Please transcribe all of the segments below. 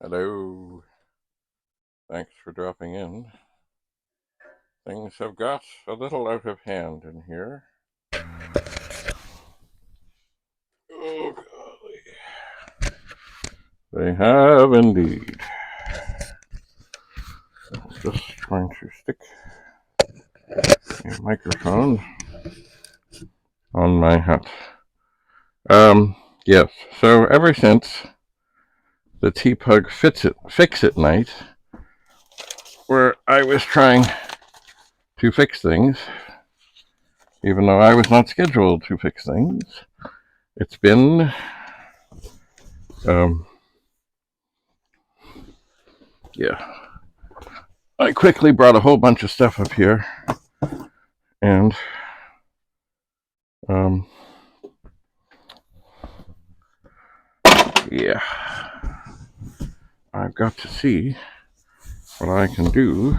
Hello. Thanks for dropping in. Things have got a little out of hand in here. Oh, golly. They have indeed. Just trying to stick a microphone on my hat. Yes. So ever since the TPUG Fix-It Night, where I was trying to fix things, even though I was not scheduled to fix things, it's been yeah. I quickly brought a whole bunch of stuff up here, and yeah, I've got to see what I can do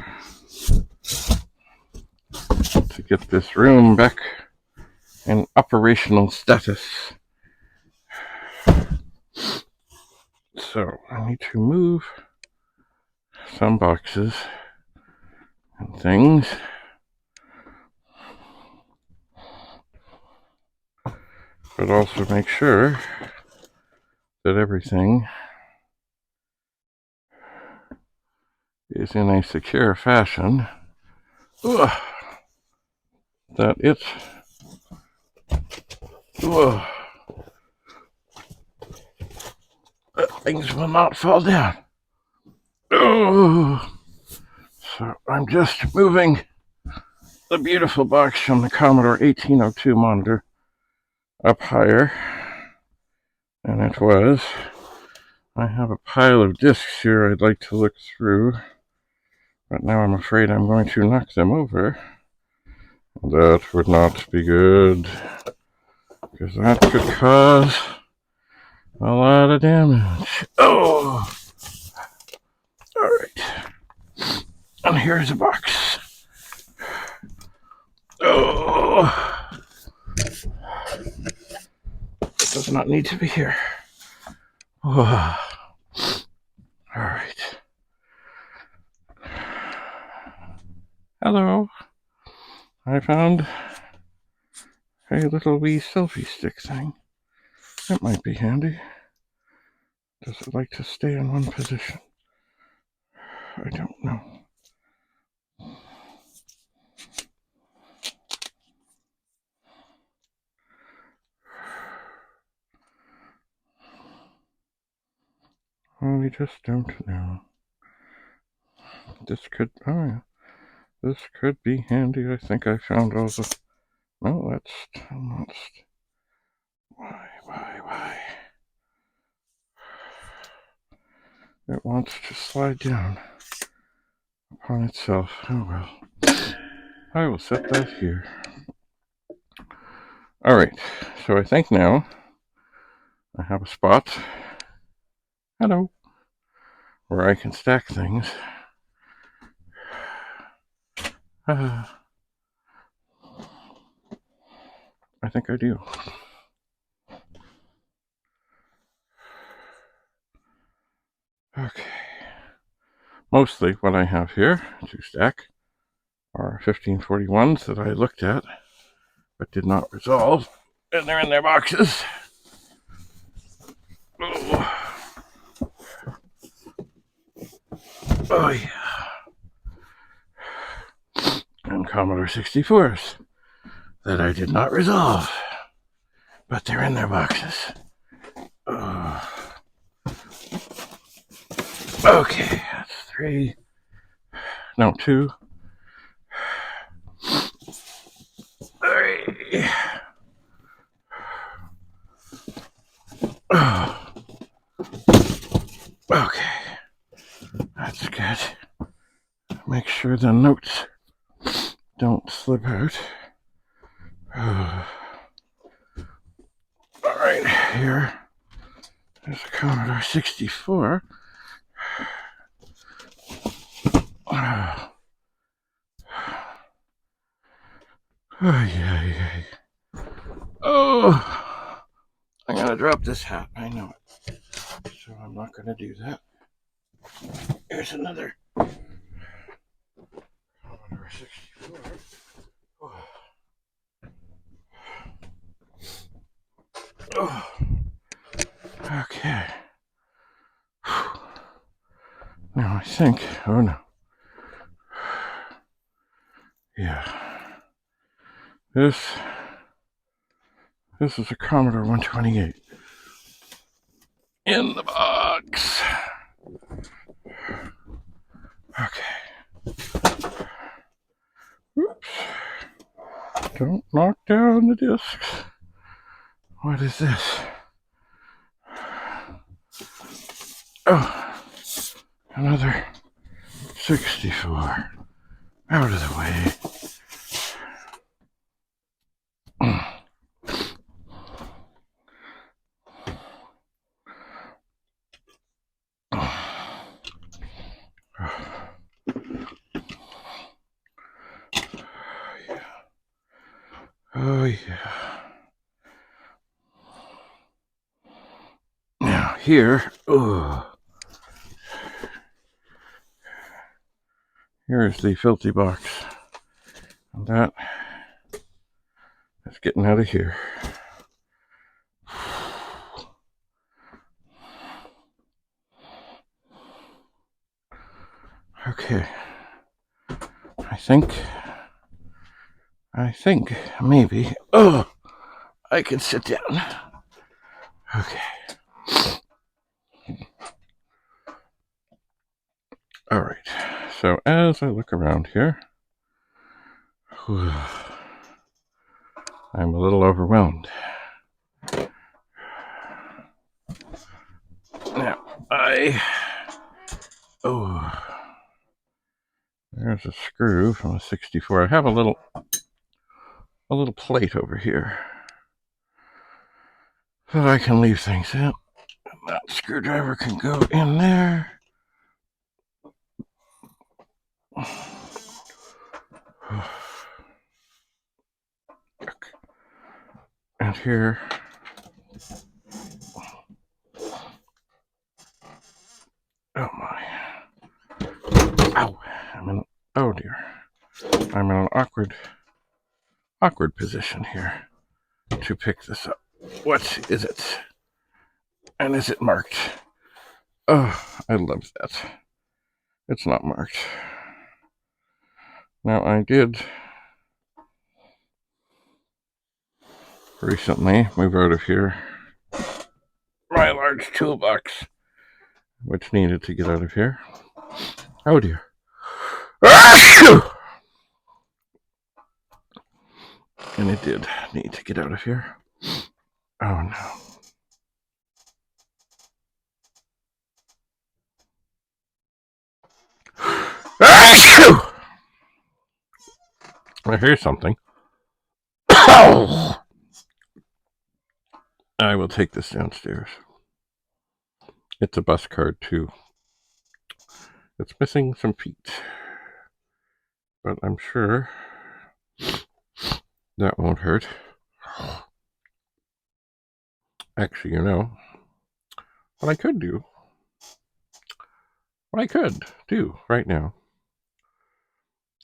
to get this room back in operational status. So I need to move some boxes and things. But also make sure that everything is in a secure fashion. That it that things will not fall down. So I'm just moving the beautiful box from the Commodore 1802 monitor up higher, and it was. I have a pile of discs here I'd like to look through, but now I'm afraid I'm going to knock them over. That would not be good, because that could cause a lot of damage. Oh! Alright. And here's a box. Oh! It does not need to be here. Oh. Alright. Hello. I found a little wee selfie stick thing. That might be handy. Does it like to stay in one position? I don't know. Well, we just don't know. This could be handy. I think I found all the. No, that's still not. Why? It wants to slide down upon itself. Oh well. I will set that here. Alright, so I think now I have a spot. Hello. Where I can stack things. I think I do. Okay. Mostly what I have here to stack are 1541s that I looked at but did not resolve, and they're in their boxes. Oh yeah. And Commodore 64s that I did not resolve, but they're in their boxes. Okay, that's 3. No, 2. 3. Okay, that's good. Make sure the notes don't slip out. Alright, here is a Commodore 64. Oh, I'm gonna drop this hat. I know it. So I'm not gonna do that. Here's another Commodore 64. Oh. Okay. Now I think, oh no. Yeah. This is a Commodore 128 in the box. Okay. Oops. Don't knock down the discs. What is this? Oh, another 64. Out of the way. Oh, yeah. Now, here, here's the filthy box. And that is getting out of here. Okay. I think maybe, I can sit down. Okay. All right. So as I look around here, I'm a little overwhelmed. Now, there's a screw from a 64. I have a little plate over here that I can leave things in. That screwdriver can go in there. And here, oh my, ow, oh dear, I'm in an awkward position here to pick this up. What is it? And is it marked? Oh, I love that. It's not marked. Now, I did recently move out of here my large toolbox, which needed to get out of here. Oh dear. And it did need to get out of here. Oh no. I hear something. I will take this downstairs. It's a bus card too. It's missing some feet, but I'm sure that won't hurt. Actually, what I could do right now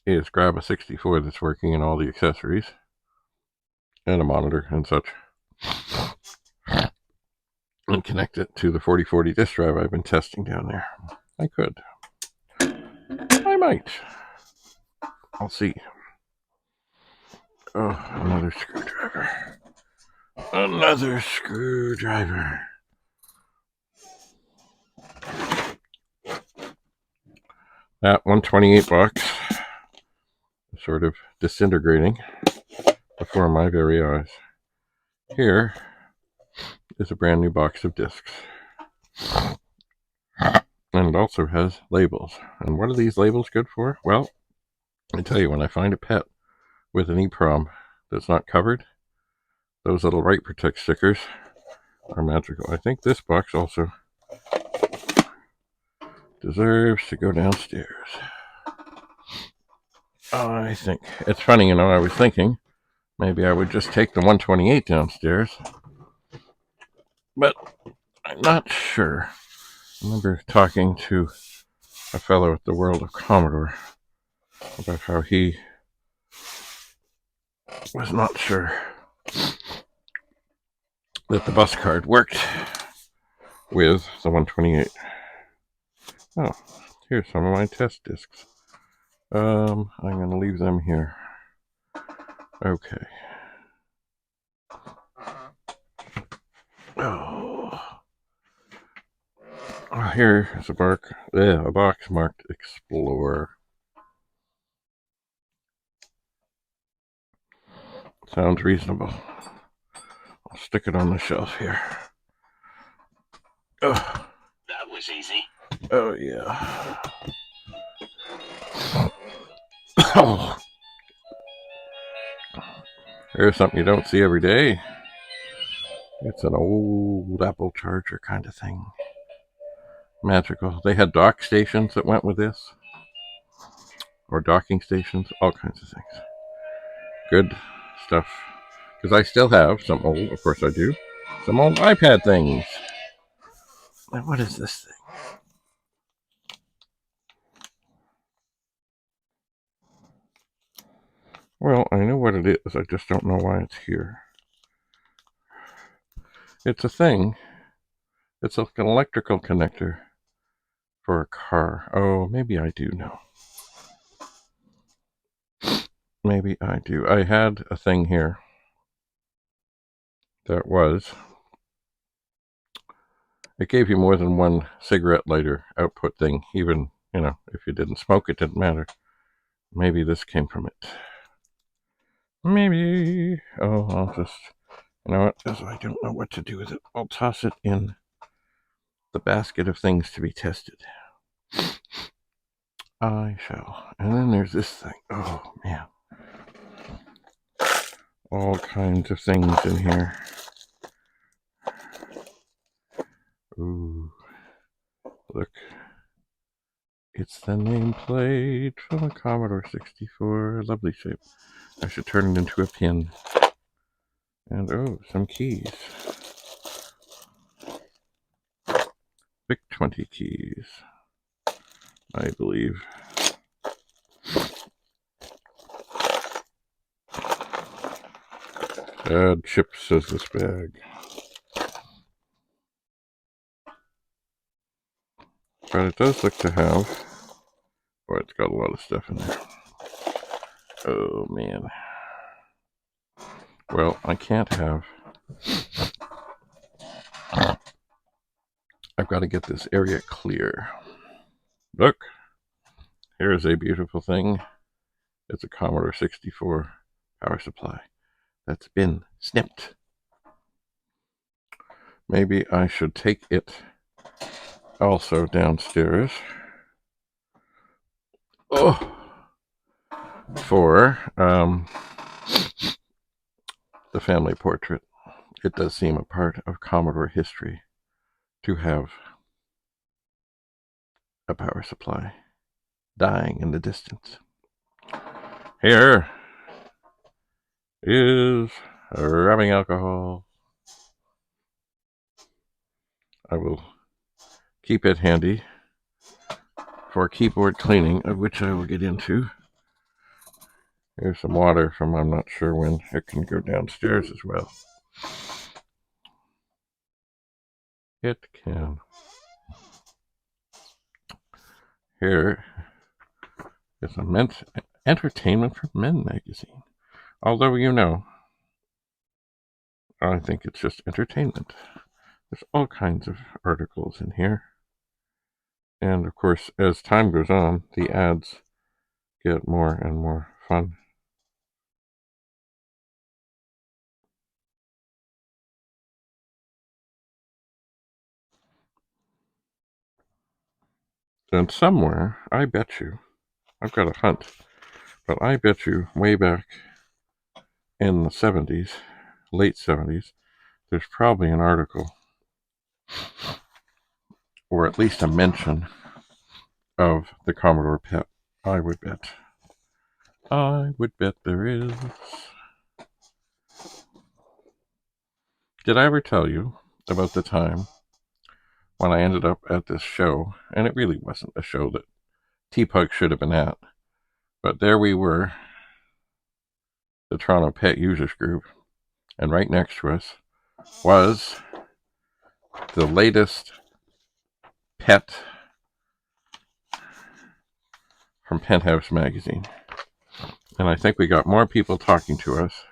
is grab a 64 that's working and all the accessories and a monitor and such, and connect it to the 4040 disk drive I've been testing down there. I could. I might. I'll see. Oh, another screwdriver. Another screwdriver. That 128 box is sort of disintegrating before my very eyes. Here is a brand new box of discs. And it also has labels. And what are these labels good for? Well, I tell you, when I find a pet with an EEPROM that's not covered, those little Write Protect stickers are magical. I think this box also deserves to go downstairs. I think it's funny, I was thinking maybe I would just take the 128 downstairs, but I'm not sure remember talking to a fellow at the World of Commodore about how he was not sure that the bus card worked with the 128. Oh, here's some of my test discs. I'm going to leave them here. Okay. Oh, here is a box marked Explore. Sounds reasonable. I'll stick it on the shelf here. Oh. That was easy. Oh, yeah. Oh. Here's something you don't see every day. It's an old Apple charger kind of thing. Magical. They had dock stations that went with this. Or docking stations. All kinds of things. Good stuff. Because I still have some old, of course I do, some old iPad things. And what is this thing? Well, I know what it is. I just don't know why it's here. It's a thing. It's like an electrical connector for a car. Oh, maybe I do know. Maybe I do. I had a thing here that was, it gave you more than one cigarette lighter output thing. Even, if you didn't smoke, it didn't matter. Maybe this came from it. Maybe. Oh, I'll just, you know what, as I don't know what to do with it, I'll toss it in the basket of things to be tested. I shall. And then there's this thing. Oh, man. All kinds of things in here. Ooh. Look. It's the nameplate from a Commodore 64. Lovely shape. I should turn it into a pin. And, oh, some keys. Big 20 keys, I believe. Bad chips, says this bag. But it does look to have... Boy, it's got a lot of stuff in there. Oh, man. Well, I can't have... I've got to get this area clear. Look. Here's a beautiful thing. It's a Commodore 64 power supply that's been snipped. Maybe I should take it also downstairs. Oh, for the family portrait. It does seem a part of Commodore history to have a power supply dying in the distance. Here is rubbing alcohol. I will keep it handy for keyboard cleaning, of which I will get into. Here's some water from I'm not sure when. It can go downstairs as well. It can. Here is a men's Entertainment for Men magazine. Although, I think it's just entertainment. There's all kinds of articles in here. And of course, as time goes on, the ads get more and more fun. And somewhere, I bet you, I've got a hunt, but I bet you way back in the 70s, late 70s, there's probably an article, or at least a mention, of the Commodore PET. I would bet. I would bet there is. Did I ever tell you about the time when I ended up at this show, and it really wasn't a show that TPUG should have been at, but there we were, the Toronto Pet Users Group, and right next to us was the latest pet from Penthouse magazine. And I think we got more people talking to us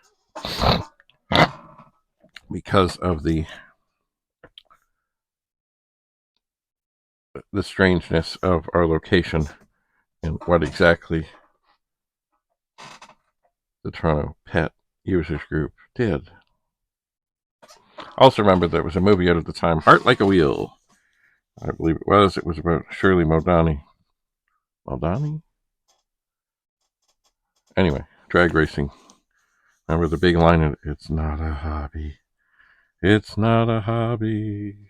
because of the strangeness of our location and what exactly the Toronto Pet Users Group did. Also remember there was a movie out at the time, Heart Like a Wheel. I believe it was. It was about Shirley Muldowney. Muldowney? Anyway, drag racing. Remember the big line, it's not a hobby. It's not a hobby.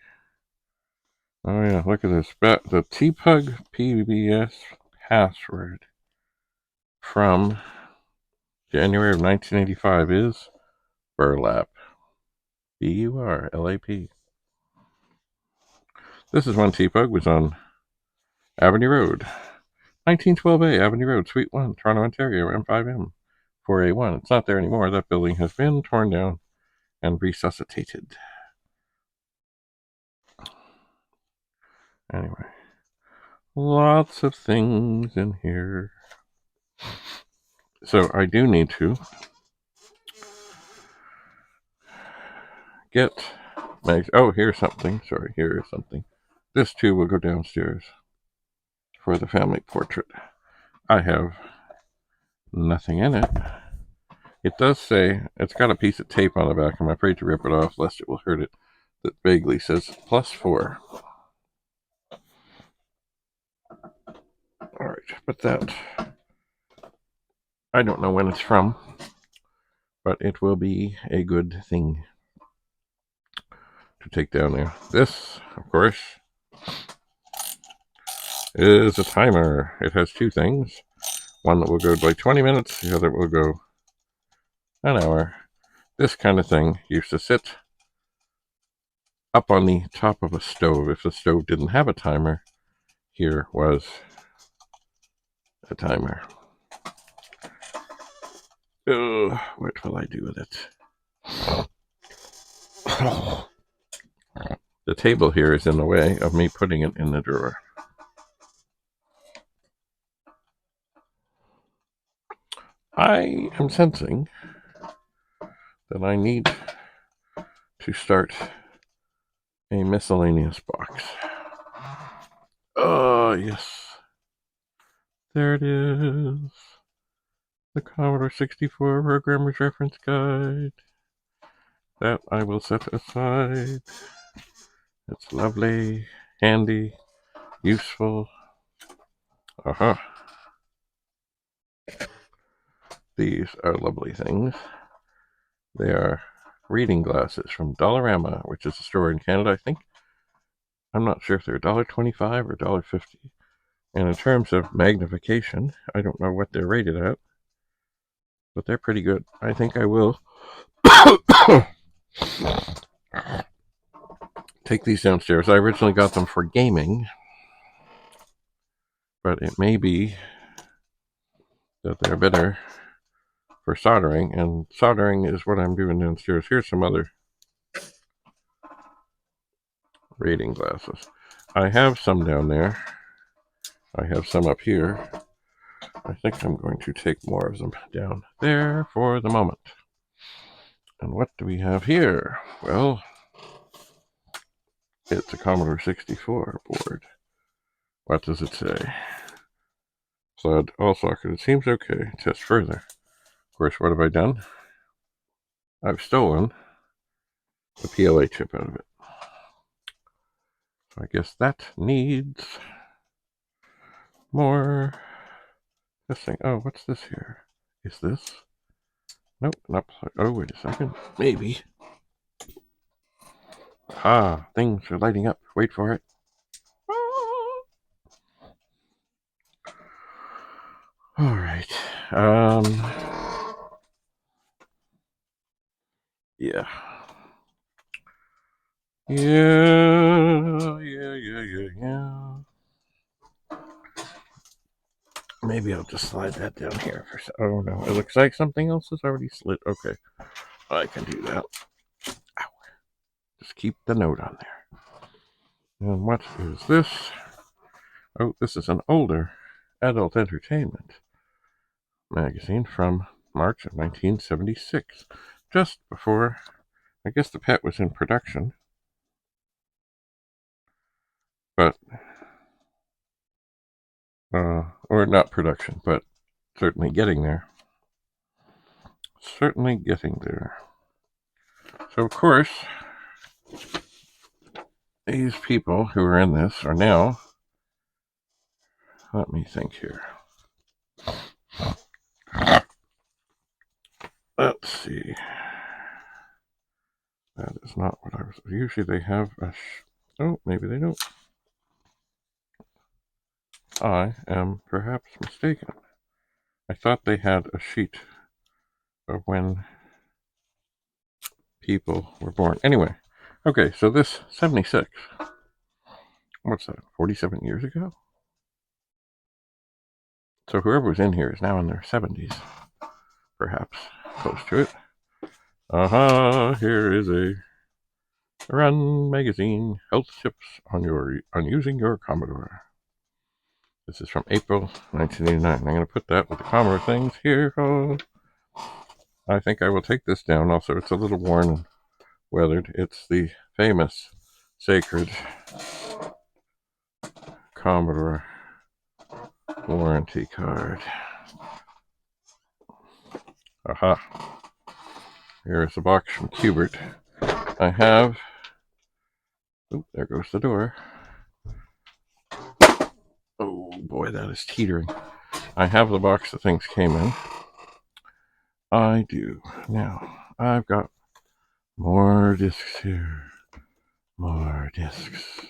Oh yeah, look at this. The TPUG PBS password from January of 1985 is burlap. BURLAP. This is when TPUG was on Avenue Road. 1912A, Avenue Road, Suite 1, Toronto, Ontario, M5M, 4A1. It's not there anymore. That building has been torn down and resuscitated. Anyway, lots of things in here. So I do need to get Meg's. Oh, here's something. Sorry, here is something. This too will go downstairs for the family portrait. I have nothing in it. It does say, it's got a piece of tape on the back. I'm afraid to rip it off lest it will hurt it. That vaguely says +4. Alright, but that, I don't know when it's from, but it will be a good thing to take down there. This, of course, is a timer. It has two things. One that will go by 20 minutes, the other will go an hour. This kind of thing used to sit up on the top of a stove. If the stove didn't have a timer, here was a timer. What will I do with it? The table here is in the way of me putting it in the drawer. I am sensing that I need to start a miscellaneous box. Oh, yes. There it is. The Commodore 64 Programmer's Reference Guide. That I will set aside. It's lovely, handy, useful. Uh-huh. These are lovely things. They are reading glasses from Dollarama, which is a store in Canada, I think. I'm not sure if they're $1.25 or $1.50. And in terms of magnification, I don't know what they're rated at, but they're pretty good. I think I will take these downstairs. I originally got them for gaming, but it may be that they're better for soldering, and soldering is what I'm doing downstairs. Here's some other reading glasses. I have some down there. I have some up here. I think I'm going to take more of them down there for the moment. And what do we have here? Well, it's a Commodore 64 board. What does it say? Plug all sockets. It seems okay. Test further. Of course, what have I done? I've stolen the PLA chip out of it. So I guess that needs more testing. Oh, what's this here? Is this? Nope, not plug. Oh, wait a second. Maybe. Ah, things are lighting up. Wait for it. All right. Yeah. Yeah. Maybe I'll just slide that down here. Oh no, it looks like something else is already slid. Okay, I can do that. Ow. Just keep the note on there. And what is this? Oh, this is an older adult entertainment magazine from March of 1976, just before, I guess, the pet was in production. But, or not production, but certainly getting there. Certainly getting there. So, of course, these people who are in this are now, let me think here. Let's see. That is not what I was. Usually they have a. Oh, maybe they don't. I am perhaps mistaken. I thought they had a sheet of when people were born. Anyway, okay, so this 76. What's that? 47 years ago? So whoever was in here is now in their 70s, perhaps close to it. Here is a Run magazine health tips on using your Commodore. This is from April 1989. I'm going to put that with the Commodore things here. Oh, I think I will take this down. Also, it's a little worn and weathered. It's the famous sacred Commodore warranty card. Aha. Here is a box from Qbert. I have... Oh, there goes the door. Oh boy, that is teetering. I have the box that things came in. I do. Now, I've got more discs here. More discs.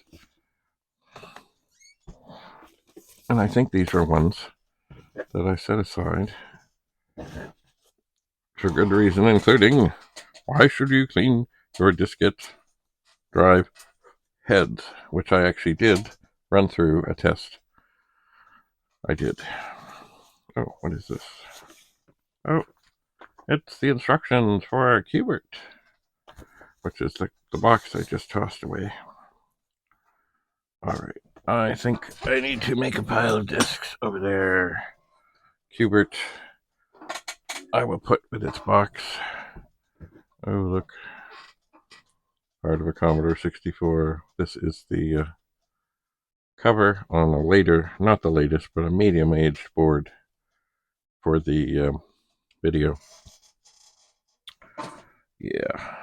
And I think these are ones that I set aside for good reason, including why should you clean your diskette drive heads, which I actually did run through a test. I did. Oh, what is this? Oh, it's the instructions for Qbert, which is the box I just tossed away. All right. I think I need to make a pile of discs over there. Qbert, I will put with its box. Oh, look. Part of a Commodore 64. This is the cover on a later, not the latest, but a medium-aged board for the video. Yeah.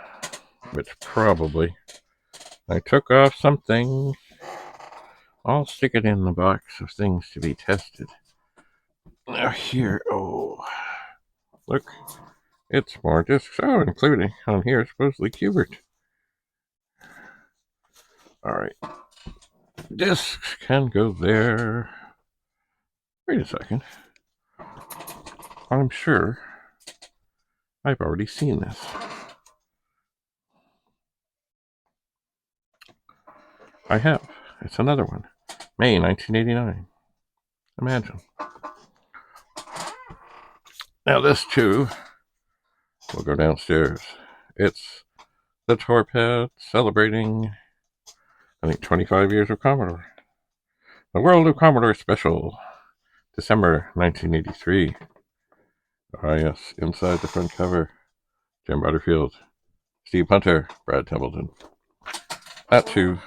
Which probably I took off something. I'll stick it in the box of things to be tested. Now here, oh, look, it's more discs. Oh, including on here, supposedly Qbert. All right, discs can go there. Wait a second. I'm sure I've already seen this. I have. It's another one. May 1989. Imagine. Now this too will go downstairs. It's the Torped celebrating, I think, 25 years of Commodore. The World of Commodore Special, December 1983. Ah yes, inside the front cover, Jim Butterfield, Steve Hunter, Brad Templeton. That too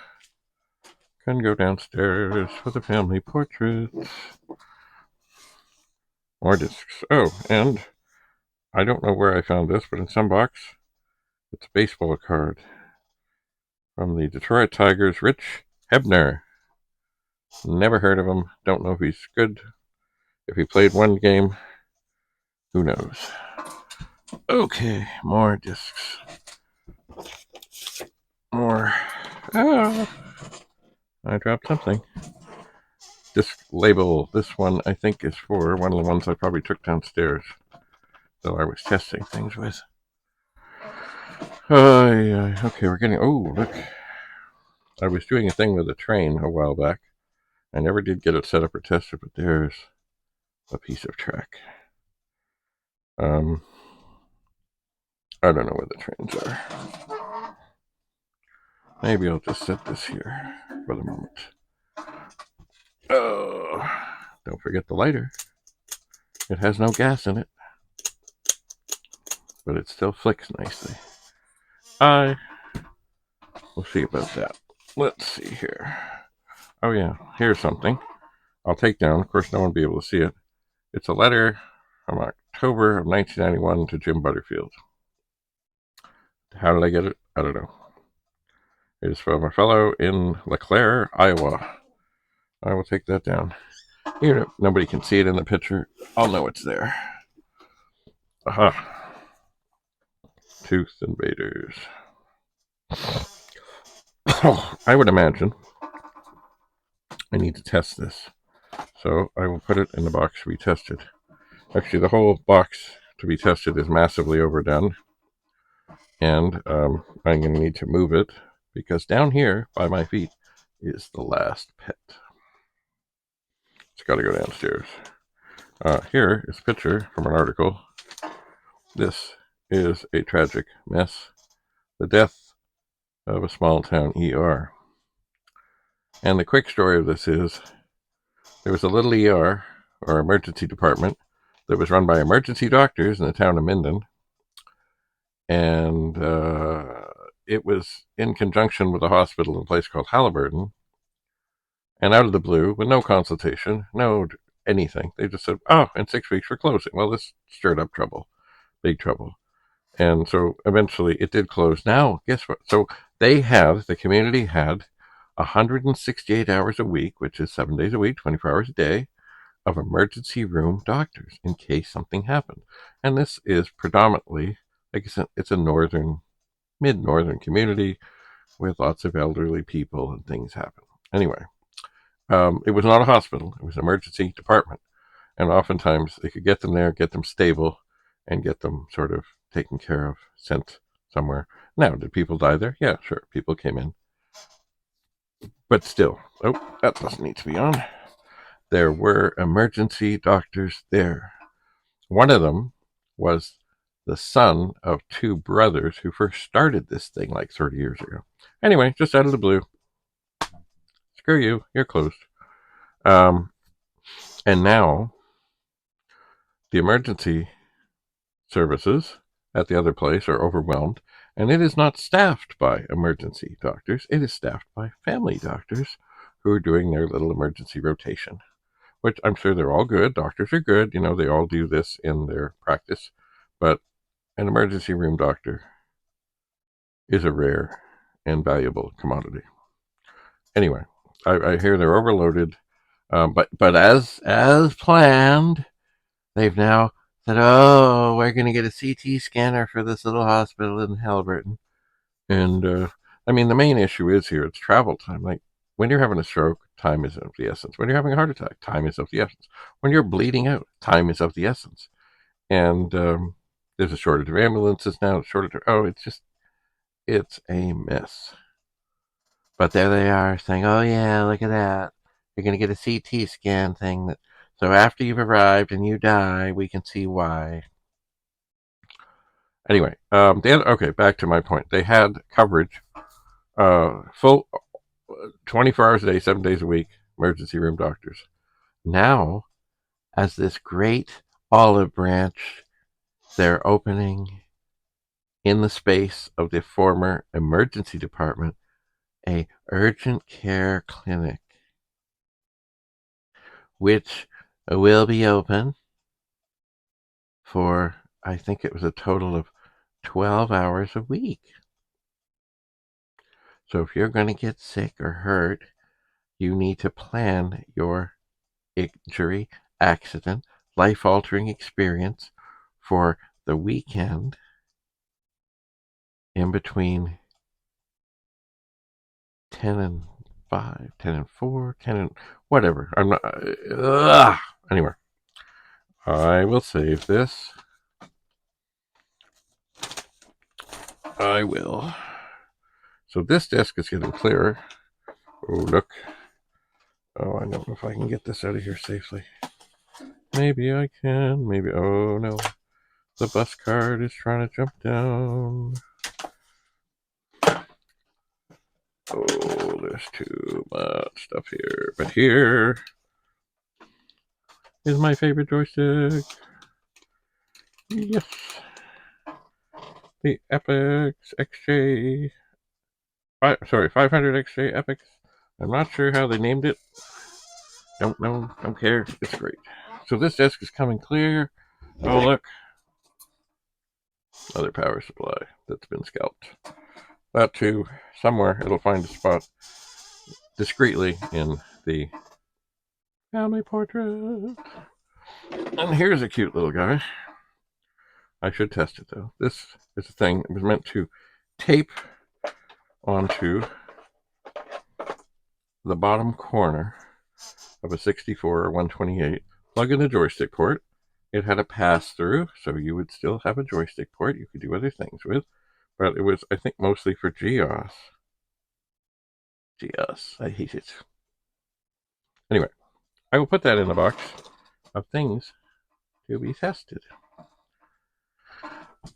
can go downstairs for the family portraits. More discs. Oh, and I don't know where I found this, but in some box, it's a baseball card from the Detroit Tigers, Rich Hebner. Never heard of him. Don't know if he's good. If he played one game, who knows? Okay, more discs. More. Ah, I dropped something. Disc label. This one, I think, is for one of the ones I probably took downstairs, though I was testing things with. Okay, we're getting... Oh, look. I was doing a thing with a train a while back. I never did get it set up or tested, but there's a piece of track. I don't know where the trains are. Maybe I'll just set this here for the moment. Oh, don't forget the lighter. It has no gas in it, but it still flicks nicely. We'll see about that. Let's see here. Oh yeah, here's something I'll take down. Of course, no one will be able to see it. It's a letter from October of 1991 to Jim Butterfield. How did I get it? I don't know. It is from a fellow in LeClaire, Iowa. I will take that down. Even if nobody can see it in the picture, I'll know it's there. Aha. Tooth invaders. Oh, I would imagine I need to test this. So I will put it in the box to be tested. Actually, the whole box to be tested is massively overdone. And I'm going to need to move it because down here by my feet is the last pet. It's got to go downstairs. Here is a picture from an article. This is a tragic mess. The death of a small town ER. And the quick story of this is there was a little ER, or emergency department, that was run by emergency doctors in the town of Minden. And it was in conjunction with a hospital in a place called Halliburton. And out of the blue, with no consultation, no anything, they just said, oh, in 6 weeks we're closing. Well, this stirred up trouble, big trouble. And so eventually it did close. Now, guess what? So the community had 168 hours a week, which is 7 days a week, 24 hours a day, of emergency room doctors in case something happened. And this is predominantly, like I said, it's a mid-northern community with lots of elderly people and things happen. Anyway, it was not a hospital. It was an emergency department. And oftentimes they could get them there, get them stable, and get them sort of taken care of, sent somewhere. Now, did people die there? Yeah, sure. People came in. But still, oh, that doesn't need to be on. There were emergency doctors there. One of them was the son of two brothers who first started this thing like 30 years ago. Anyway, just out of the blue. Screw you, you're closed. And now the emergency services at the other place are overwhelmed, and it is not staffed by emergency doctors. It is staffed by family doctors who are doing their little emergency rotation, which I'm sure they're all good. Doctors are good. They all do this in their practice. But an emergency room doctor is a rare and valuable commodity. Anyway, I hear they're overloaded. But as planned, they've now said, oh, we're going to get a CT scanner for this little hospital in Halliburton. And, I mean, the main issue is here, it's travel time. Like, when you're having a stroke, time is of the essence. When you're having a heart attack, time is of the essence. When you're bleeding out, time is of the essence. And there's a shortage of ambulances now, it's a mess. But there they are saying, oh, yeah, look at that. You're going to get a CT scan thing. So after you've arrived and you die, we can see why. Anyway, back to my point. They had coverage, full 24 hours a day, 7 days a week, emergency room doctors. Now, as this great olive branch, they're opening in the space of the former emergency department a urgent care clinic, which will be open for, I think it was a total of 12 hours a week. So if you're going to get sick or hurt, you need to plan your injury, accident, life-altering experience for the weekend in between 10 and 5, 10 and 4, 10 and whatever. I'm not. Anyway, I will save this. I will. So this desk is getting clearer. Oh, look. Oh, I don't know if I can get this out of here safely. Maybe I can. Maybe. Oh no. The bus cart is trying to jump down. Oh, there's too much stuff here. But here is my favorite joystick. Yes. The Epix XJ. 500 XJ Epix. I'm not sure how they named it. Don't know. Don't care. It's great. So this desk is coming clear. Oh, look. Another power supply that's been scalped. That too, somewhere it'll find a spot discreetly in the family portrait. And here's a cute little guy. I should test it though. This is a thing. It was meant to tape onto the bottom corner of a 64 or 128, plug in the joystick port. It had a pass-through, so you would still have a joystick port you could do other things with, but it was, I think, mostly for GEOS. GEOS, I hate it. Anyway, I will put that in the box of things to be tested.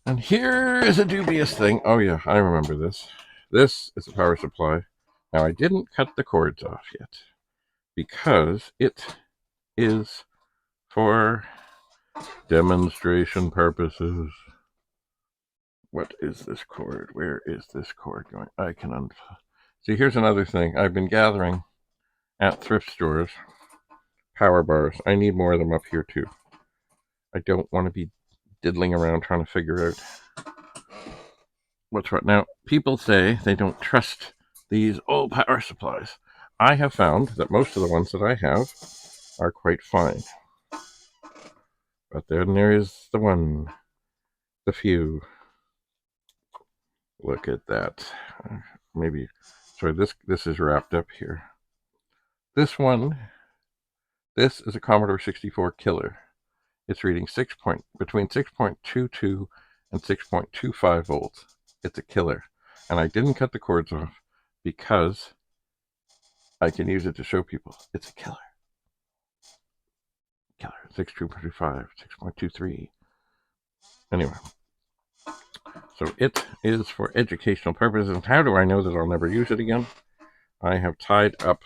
And here is a dubious thing. Oh yeah, I remember this. This is a power supply. Now I didn't cut the cords off yet because it is for demonstration purposes. What is this cord? Where is this cord going? I can see, here's another thing. I've been gathering at thrift stores power bars. I need more of them up here too. I don't want to be diddling around trying to figure out what's what. Now, people say they don't trust these old power supplies. I have found that most of the ones that I have are quite fine. But then there is the few. Look at that. Maybe, sorry, this is wrapped up here. This is a Commodore 64 killer. It's reading between 6.22 and 6.25 volts. It's a killer. And I didn't cut the cords off because I can use it to show people. It's a killer. Killer. 6.25, 6.23. Anyway. So it is for educational purposes. How do I know that I'll never use it again? I have tied up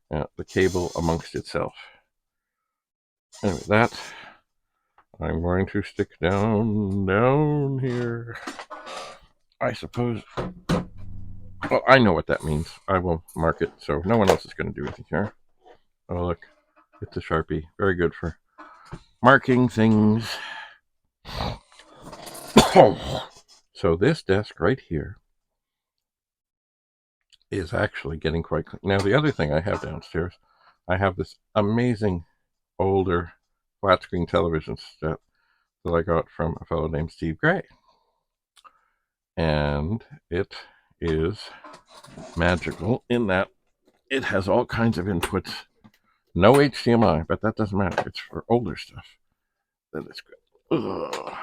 the cable amongst itself. Anyway, that I'm going to stick down here. I suppose. Well, I know what that means. I will mark it so no one else is going to do anything here. Oh, look. It's a Sharpie. Very good for marking things. So this desk right here is actually getting quite clean. Now, the other thing I have downstairs, I have this amazing older flat screen television set that I got from a fellow named Steve Gray. And it is magical in that it has all kinds of inputs. No HDMI, but that doesn't matter. It's for older stuff. That is good. Ugh.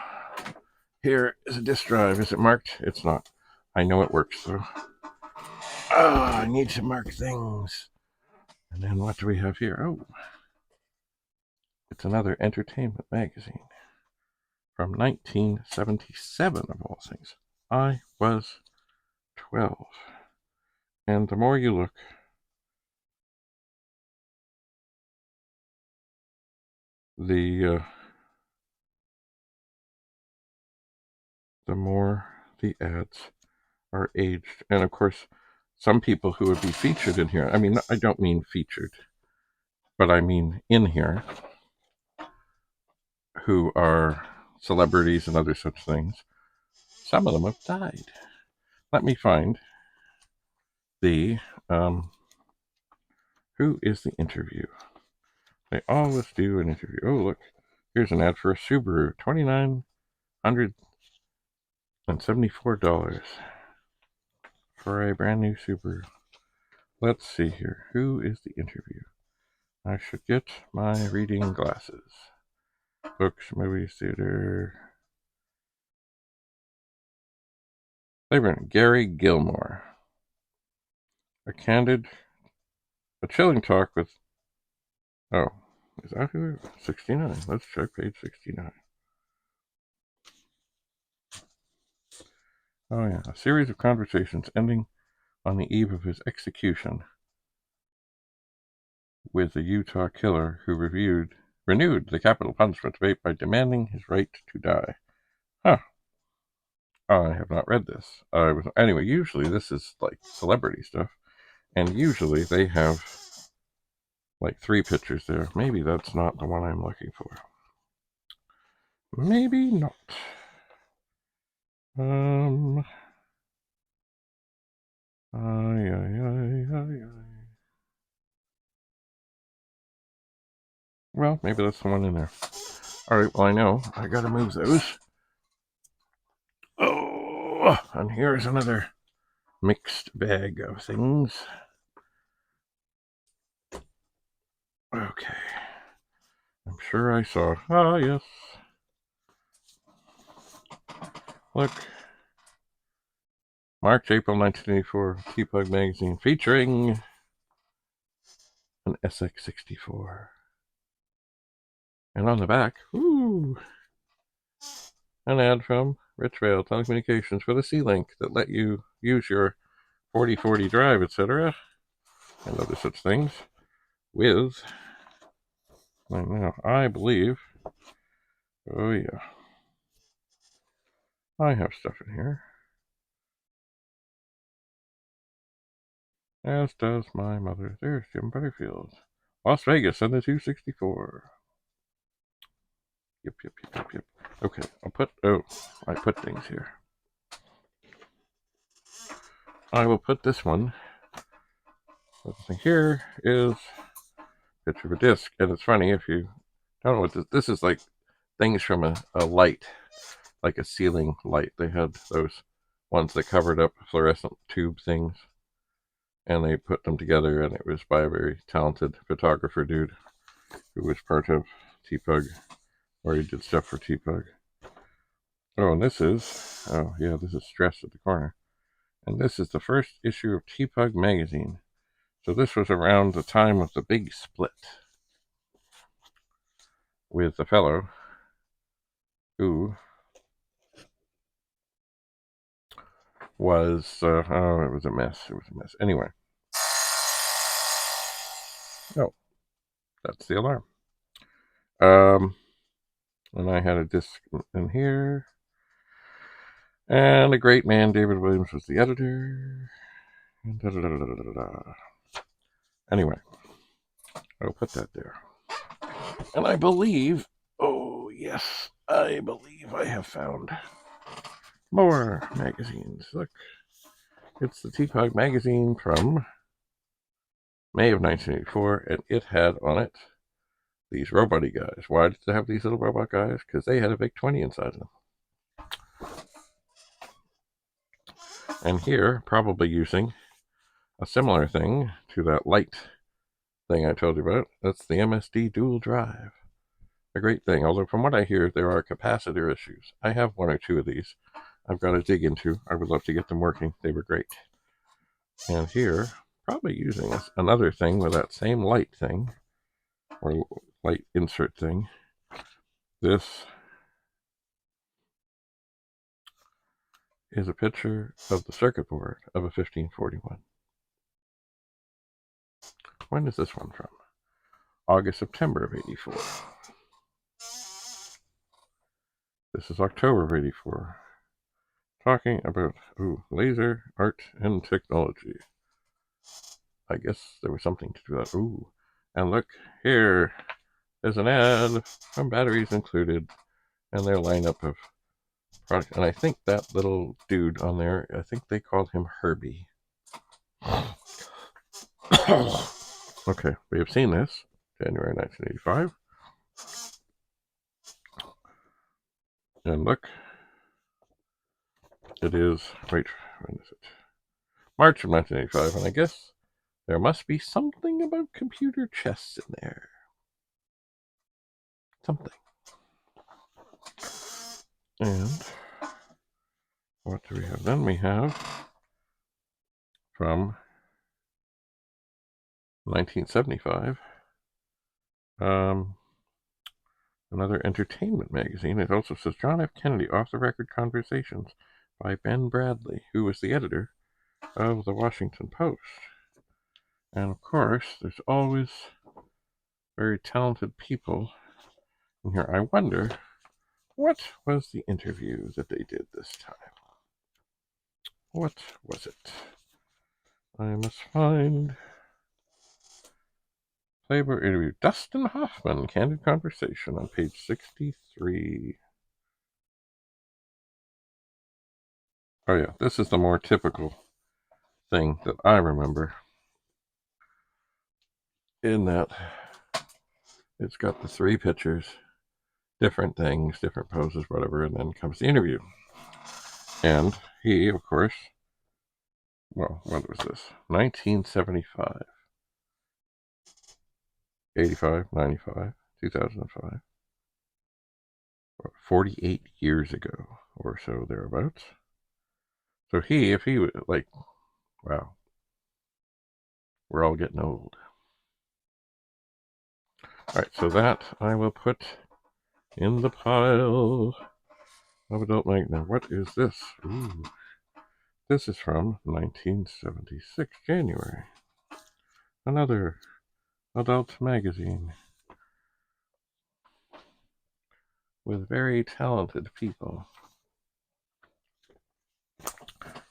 Here is a disk drive. Is it marked? It's not. I know it works though. I need to mark things. And then what do we have here? Oh, it's another entertainment magazine from 1977 of all things. I was 12. And the more you look, the more the ads are aged. And of course, some people who would be featured in here, I mean, I don't mean featured, but I mean in here, who are celebrities and other such things, some of them have died. Let me find the, who is the interview? They always do an interview. Oh, look, here's an ad for a Subaru, $2,974 for a brand new Subaru. Let's see here. Who is the interview? I should get my reading glasses. Books, movies, theater. Gary Gilmore. A chilling talk with, oh, Is that who? 69. Let's check page 69. Oh, yeah. A series of conversations ending on the eve of his execution with the Utah killer who renewed the capital punishment debate by demanding his right to die. Huh. I have not read this. Anyway, usually this is like celebrity stuff, and usually they have like 3 pictures there. Maybe that's not the one I'm looking for. Maybe not. Well, maybe that's the one in there. Alright, well, I know. I gotta move those. Oh, and here's another mixed bag of things. Okay. I'm sure I saw. Ah, yes. Look. March, April 1984, TPUG magazine featuring an SX64. And on the back, ooh, an ad from Rich Vale Telecommunications for the C-Link that let you use your 4040 drive, etc. and other such things with, I believe, oh yeah, I have stuff in here. As does my mother. There's Jim Butterfield. Las Vegas and the 264. Yep. Okay, I put things here. I will put this one. Here is a picture of a disc, and it's funny if you don't know what this is like things from a light, like a ceiling light. They had those ones that covered up fluorescent tube things, and they put them together, and it was by a very talented photographer dude who was part of TPUG, or he did stuff for TPUG. Oh, and this is Stress at the corner. And this is the first issue of TPUG magazine. So this was around the time of the big split with the fellow who was, it was a mess. Anyway. Oh, that's the alarm. And I had a disc in here. And the great man, David Williams, was the editor. Anyway, I'll put that there. And I believe, I believe I have found more magazines. Look, it's the TPUG magazine from May of 1984, and it had on it these robot-y guys. Why did they have these little robot guys? Because they had a big 20 inside of them. And here, probably using a similar thing to that light thing I told you about, that's the MSD dual drive. A great thing, although from what I hear, there are capacitor issues. I have 1 or 2 of these I've got to dig into. I would love to get them working. They were great. And here, probably using another thing with that same light thing, or light insert thing. This is a picture of the circuit board of a 1541. When is this one from? August, September of 84. This is October of 84. Talking about, laser, art, and technology. I guess there was something to do that. Ooh, and look, here is an ad from Batteries Included, and their lineup of products. And I think that little dude on there, I think they called him Herbie. Okay, we have seen this, January 1985. And look, it is, when is it? March of 1985, and I guess there must be something about computer chess in there. Something. And what do we have? Then we have from 1975 Another entertainment magazine. It also says John F. Kennedy off-the-record conversations by Ben Bradley, who was the editor of the Washington Post. And of course, there's always very talented people in here. I wonder, what was the interview that they did this time? What was it? I must find Playboy interview. Dustin Hoffman, candid conversation on page 63. Oh yeah, this is the more typical thing that I remember, in that it's got the three pictures, different things, different poses, whatever, and then comes the interview. And he, of course, well, what was this? 1975, 85, 95, 2005, 48 years ago or so, thereabouts. So if he was like, wow, we're all getting old. All right, so that I will put in the pile of adult magazine. Now, what is this? Ooh, this is from 1976, January. Another adult magazine with very talented people.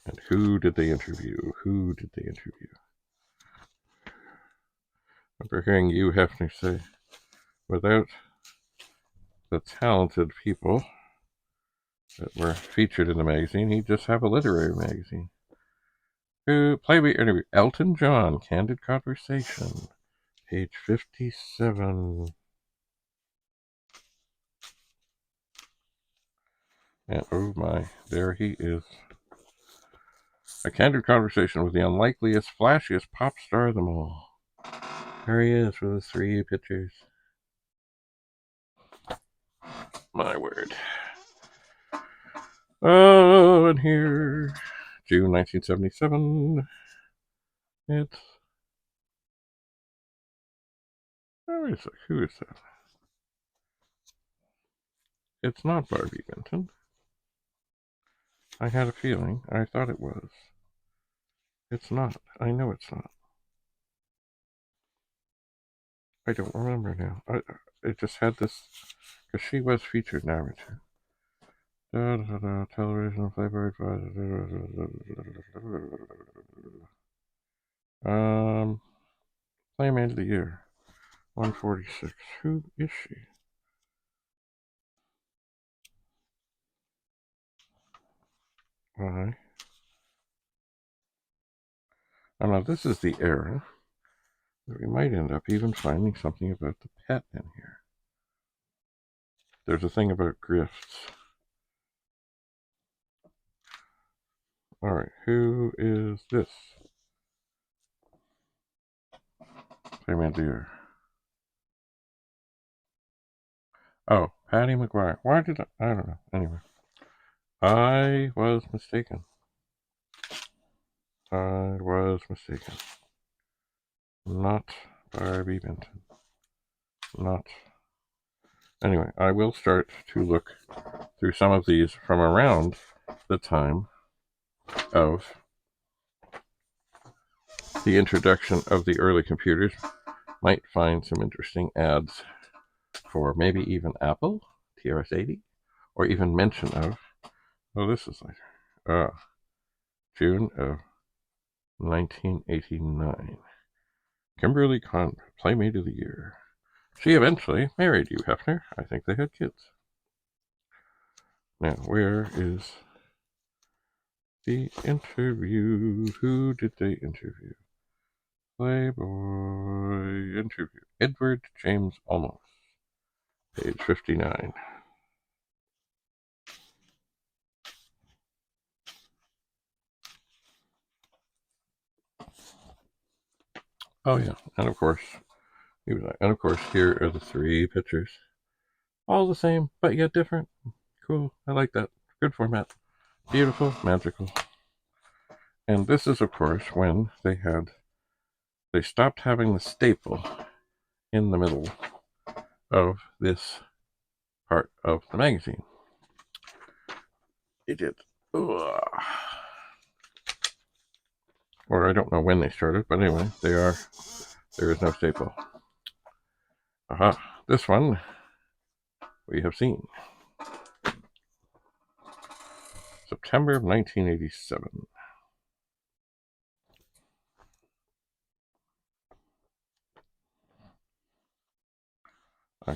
And who did they interview? Who did they interview? I remember hearing you, Hefner, say, without the talented people that were featured in the magazine, he'd just have a literary magazine. Playboy interview. Elton John, candid conversation. Page 57. And oh my, there he is. A candid conversation with the unlikeliest, flashiest pop star of them all. There he is with his three pictures. My word. Oh, and here, June 1977. It's... oh, wait a sec. Who is that? It's not Barbie Benton. I had a feeling. I thought it was. It's not. I know it's not. I don't remember now. It just had this, because she was featured narrator. Television, Playboy, Playmate of the Year, 146. Who is she? Why? Oh no, this is the era that we might end up even finding something about the pet in here. There's a thing about grifts. Alright, who is this? Playmate of the Year. Oh, Patty McGuire. Why did I don't know. Anyway. I was mistaken. I was mistaken. Not Barbie Benton. Not. Anyway, I will start to look through some of these from around the time of the introduction of the early computers. Might find some interesting ads for maybe even Apple, TRS-80, or even mention of, oh, this is later, June of 1989. Kimberly Conrad, Playmate of the Year. She eventually married you, Hefner. I think they had kids. Now, where is the interview? Who did they interview? Playboy interview. Edward James Olmos. Page 59. Oh yeah, and of course, he was like, and of course, here are the three pictures. All the same, but yet different. Cool, I like that. Good format. Beautiful, magical. And this is, of course, when they stopped having the staple in the middle of this part of the magazine. They did. Ugh. Or I don't know when they started, but anyway, they are. There is no staple. Aha. This one we have seen. September of 1987. I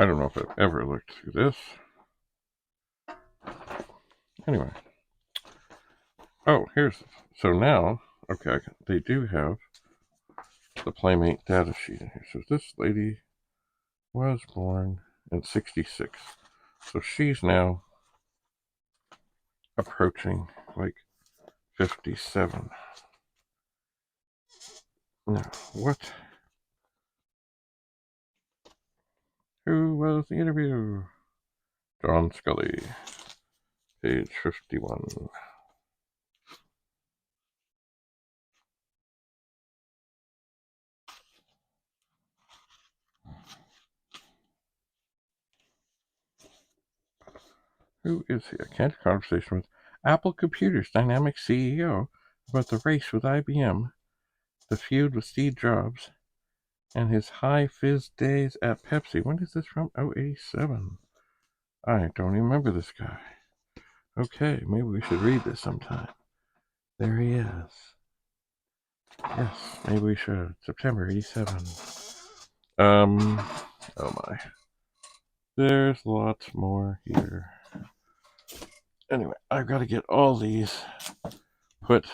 don't know if I've ever looked through this. Anyway. Oh, so now, okay, they do have the Playmate data sheet in here. So this lady was born in 66. So she's now approaching like 57. Now, who was the interview? John Scully, page 51. Who is he? A candid conversation with Apple Computer's dynamic CEO about the race with IBM, the feud with Steve Jobs, and his high fizz days at Pepsi. When is this from? Oh, 87. I don't remember this guy. Okay, maybe we should read this sometime. There he is. Yes, maybe we should. September 87. Oh my. There's lots more here. Anyway, I've got to get all these put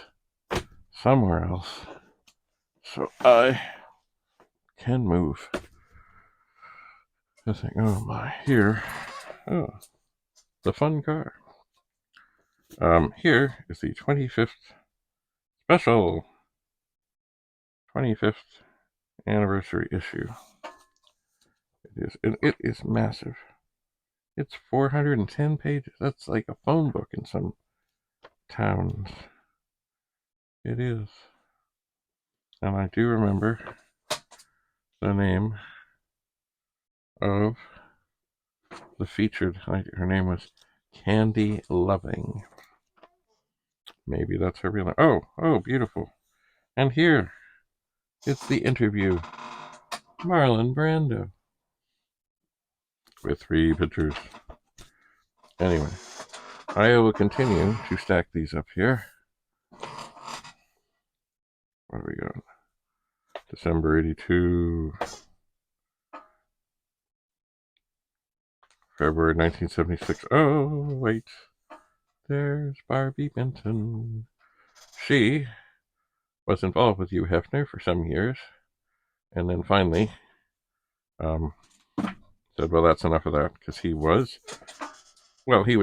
somewhere else so I can move. I think, oh my, here. Oh, the fun car. Here is the 25th special 25th anniversary issue. It is massive. It's 410 pages. That's like a phone book in some towns. It is. And I do remember the name of the featured. Her name was Candy Loving. Maybe that's her real name. Oh, beautiful. And here, it's the interview. Marlon Brando. With 3 pictures. Anyway, I will continue to stack these up here. What do we got? December 82. February 1976. Oh, wait. There's Barbie Benton. She was involved with Hugh Hefner for some years, and then finally said, well, that's enough of that, because he was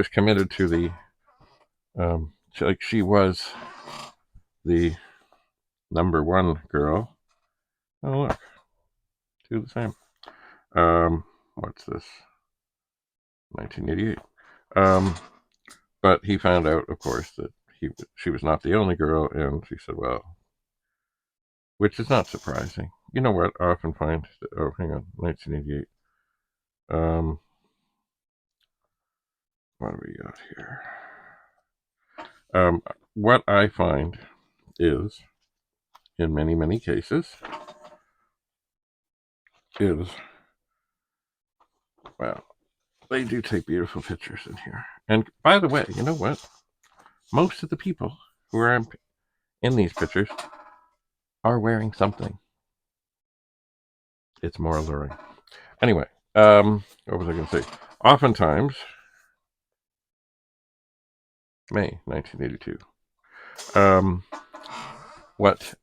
committed to the, she was the #1 girl. Oh, look. 2 the same. What's this? 1988. But he found out, of course, that she was not the only girl, and she said, well, which is not surprising. You know what? I often find, hang on, 1988. What do we got here? What I find is, in many, many cases, well, they do take beautiful pictures in here. And by the way, you know what? Most of the people who are in these pictures are wearing something. It's more alluring. Anyway, what was I going to say? Oftentimes, May 1982. What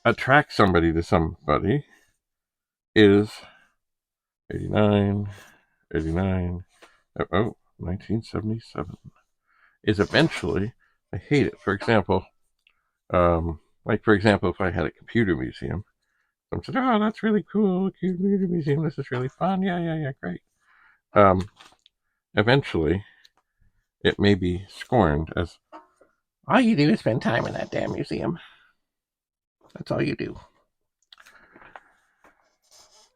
attracts somebody to somebody is 89, 1977, is eventually, I hate it. For example, if I had a computer museum, someone said, oh, that's really cool, computer museum, this is really fun, yeah, great. Eventually, it may be scorned as, all you do is spend time in that damn museum. That's all you do.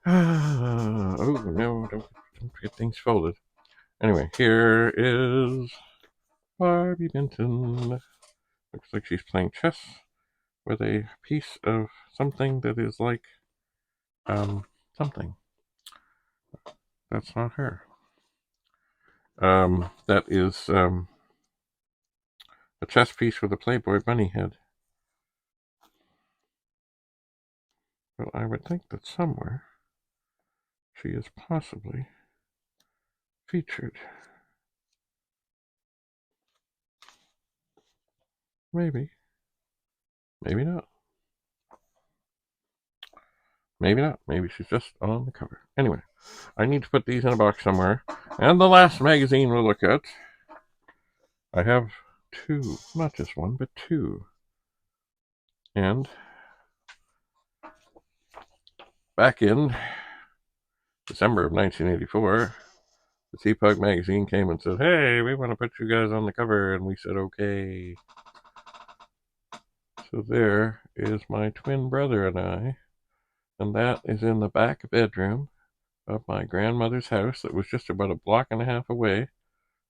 Oh, no, don't get things folded. Anyway, here is Barbie Benton. Looks like she's playing chess with a piece of something that is like, something. That's not her. That is, a chess piece with a Playboy bunny head. Well, I would think that somewhere she is possibly featured. Maybe. Maybe not. Maybe not. Maybe she's just on the cover. Anyway, I need to put these in a box somewhere. And the last magazine we'll look at, I have two, not just one, but two. And back in December of 1984, the TPUG magazine came and said, hey, we want to put you guys on the cover. And we said, okay. So there is my twin brother and I. And that is in the back bedroom of my grandmother's house that was just about a block and a half away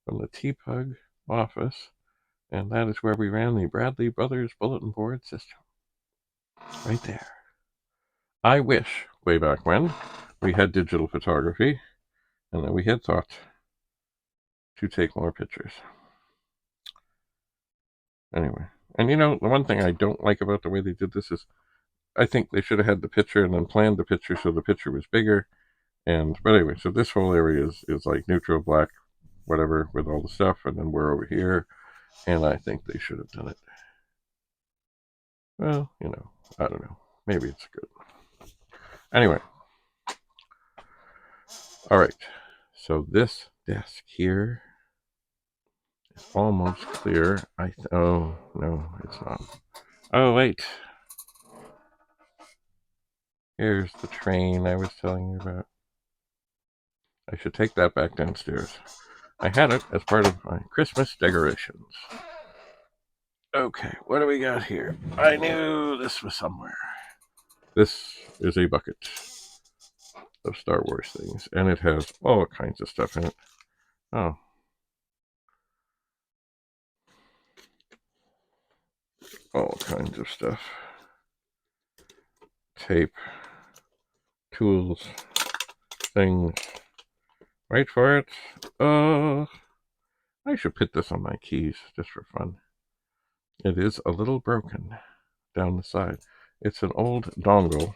from the TPUG office. And that is where we ran the Bradley Brothers bulletin board system. Right there. I wish, way back when, we had digital photography and that we had thought to take more pictures. Anyway, and the one thing I don't like about the way they did this is I think they should have had the picture and then planned the picture so the picture was bigger. But anyway, so this whole area is like neutral black, whatever, with all the stuff, and then we're over here, and I think they should have done it. Well, I don't know. Maybe it's good. Anyway, all right. So this desk here is almost clear. Oh no, it's not. Oh wait. Here's the train I was telling you about. I should take that back downstairs. I had it as part of my Christmas decorations. Okay, what do we got here? I knew this was somewhere. This is a bucket of Star Wars things, and it has all kinds of stuff in it. Oh. All kinds of stuff. Tape, tools, things. Wait for it. I should put this on my keys just for fun. It is a little broken down the side. It's an old dongle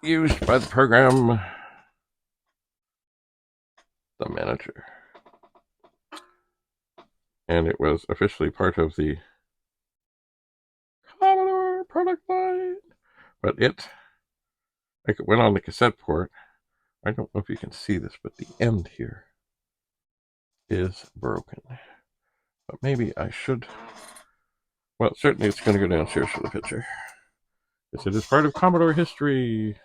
used by the program The Manager. And it was officially part of the Commodore product line. But it went on the cassette port. I don't know if you can see this, but the end here is broken. But maybe I should. Well, certainly it's going to go downstairs for the picture. Yes, it is part of Commodore history.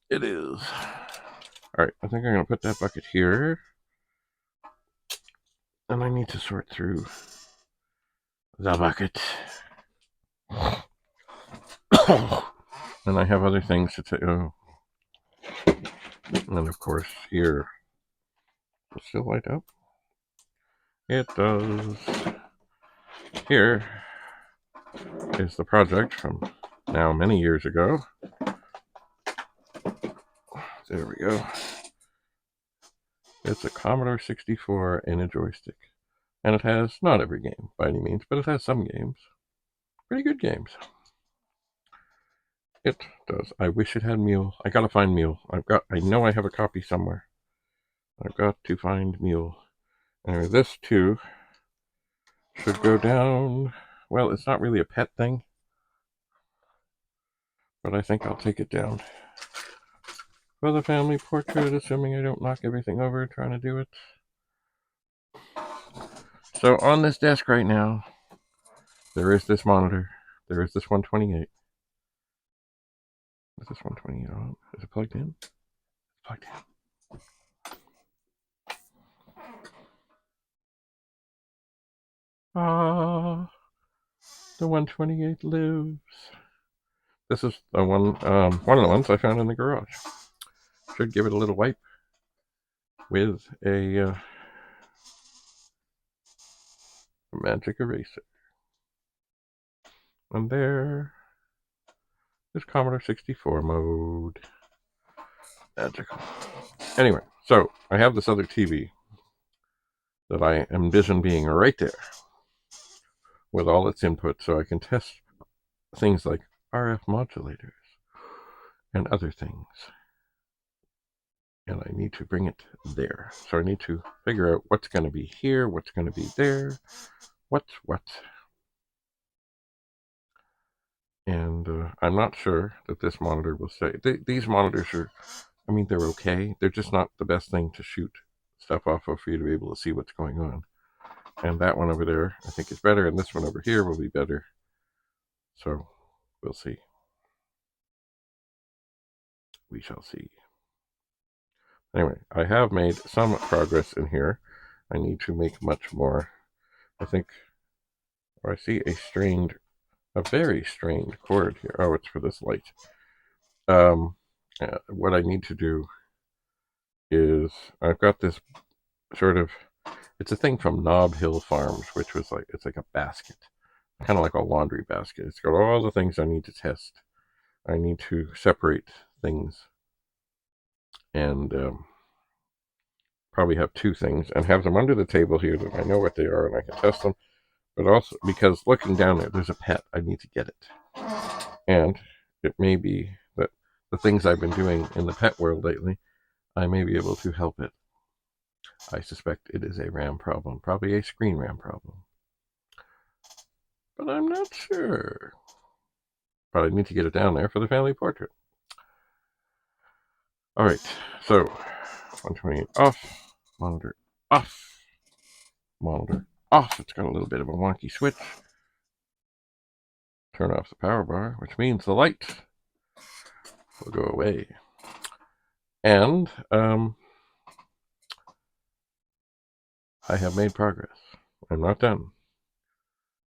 It is. All right, I think I'm going to put that bucket here. And I need to sort through the bucket. And I have other things to take. Oh. And of course, here. Does it still light up? It does. Here is the project from now many years ago. There we go. It's a Commodore 64 and a joystick. And it has not every game by any means, but it has some games. Pretty good games. It does. I wish it had Mule. I gotta find Mule. I know I have a copy somewhere. I've got to find Mule. Anyway, this too should go down. Well, it's not really a pet thing, but I think I'll take it down for the family portrait, assuming I don't knock everything over trying to do it. So on this desk right now, there is this monitor. There is this 128. Is this 128 on? Is it plugged in? It's plugged in. Ah, the 128 lives. this is the one of the ones I found in the garage. Should give it a little wipe with a magic eraser. And there is Commodore 64 mode. Magical. Anyway, so I have this other TV that I envision being right there with all its input, so I can test things like RF modulators and other things. And I need to bring it there. So I need to figure out what's going to be here, what's going to be there, what's what. And I'm not sure that this monitor will stay. These monitors are, I mean, they're okay. They're just not the best thing to shoot stuff off of for you to be able to see what's going on. And that one over there, I think, is better. And this one over here will be better. So we'll see. We shall see. Anyway, I have made some progress in here. I need to make much more. I think, I see a very strained cord here. Oh, it's for this light. What I need to do is, I've got this sort of, it's a thing from Nob Hill Farms, which was like, it's like a basket, kind of like a laundry basket. It's got all the things I need to test. I need to separate things and probably have two things and have them under the table here that I know what they are and I can test them. But also, because looking down there, there's a pet. I need to get it. And it may be that the things I've been doing in the pet world lately, I may be able to help it. I suspect it is a RAM problem, probably a screen RAM problem. But I'm not sure. But I need to get it down there for the family portrait. All right, so 128 off, monitor off, monitor off. It's got a little bit of a wonky switch. Turn off the power bar, which means the light will go away. And I have made progress. I'm not done,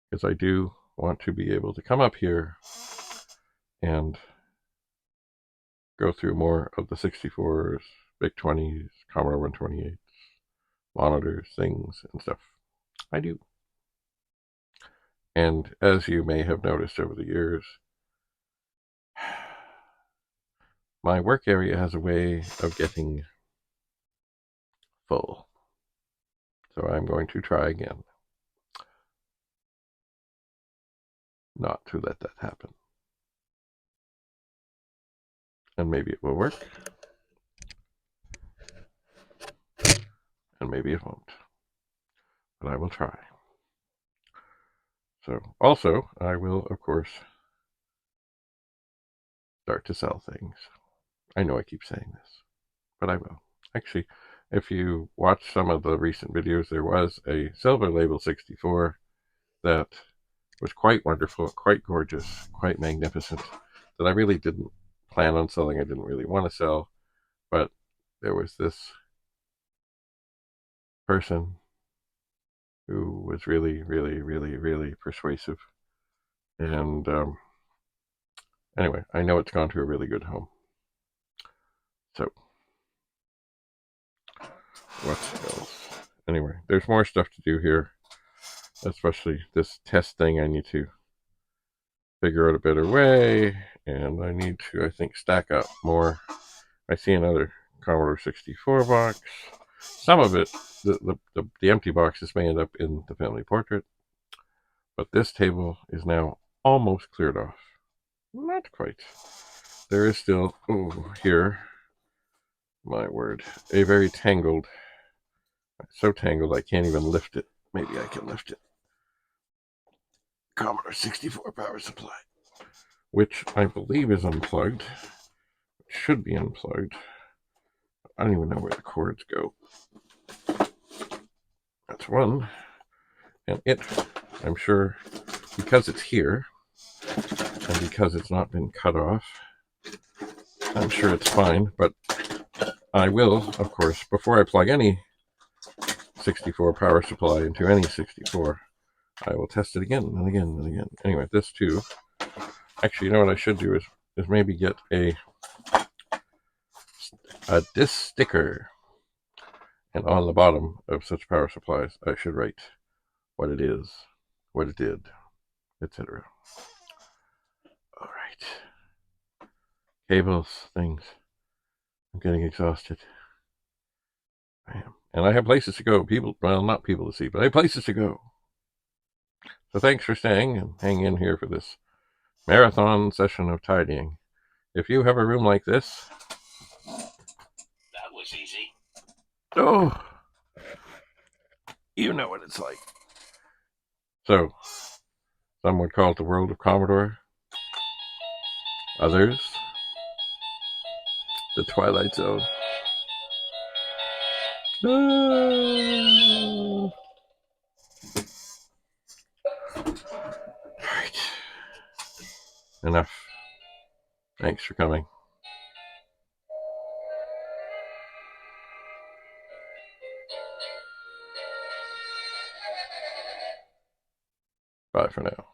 because I do want to be able to come up here and go through more of the 64s, VIC-20s, Commodore 128s, monitors, things, and stuff. I do. And as you may have noticed over the years, my work area has a way of getting full. So I'm going to try again not to let that happen. And maybe it will work. And maybe it won't. But I will try. So also, I will, of course, start to sell things. I know I keep saying this, but I will. Actually, if you watch some of the recent videos, there was a silver label 64 that was quite wonderful, quite gorgeous, quite magnificent, that I really didn't plan on selling. I didn't really want to sell, but there was this person who was really, really, really, really persuasive. And anyway, I know it's gone to a really good home. So, what else? Anyway, there's more stuff to do here, especially this test thing. I need to figure out a better way, and I need to, I think, stack up more. I see another Commodore 64 box. Some of it, the empty boxes may end up in the family portrait, but this table is now almost cleared off. Not quite. There is still, oh, here, my word, a very tangled, so tangled I can't even lift it. Maybe I can lift it. Commodore 64 power supply, which I believe is unplugged. It should be unplugged. I don't even know where the cords go. That's one. And it, I'm sure, because it's here, and because it's not been cut off, I'm sure it's fine. But I will, of course, before I plug any 64 power supply into any 64, I will test it again and again and again. Anyway, this too Actually, you know what I should do is maybe get a disc sticker, and on the bottom of such power supplies, I should write what it is, what it did, etc. All right. Cables, things. I'm getting exhausted. I am. And I have places to go. People, well, not people to see, but I have places to go. So thanks for staying and hanging in here for this marathon session of tidying. If you have a room like this, that was easy. Oh, you know what it's like. So, some would call it the world of Commodore. Others, the Twilight Zone. All right. Enough. Thanks for coming. Bye for now.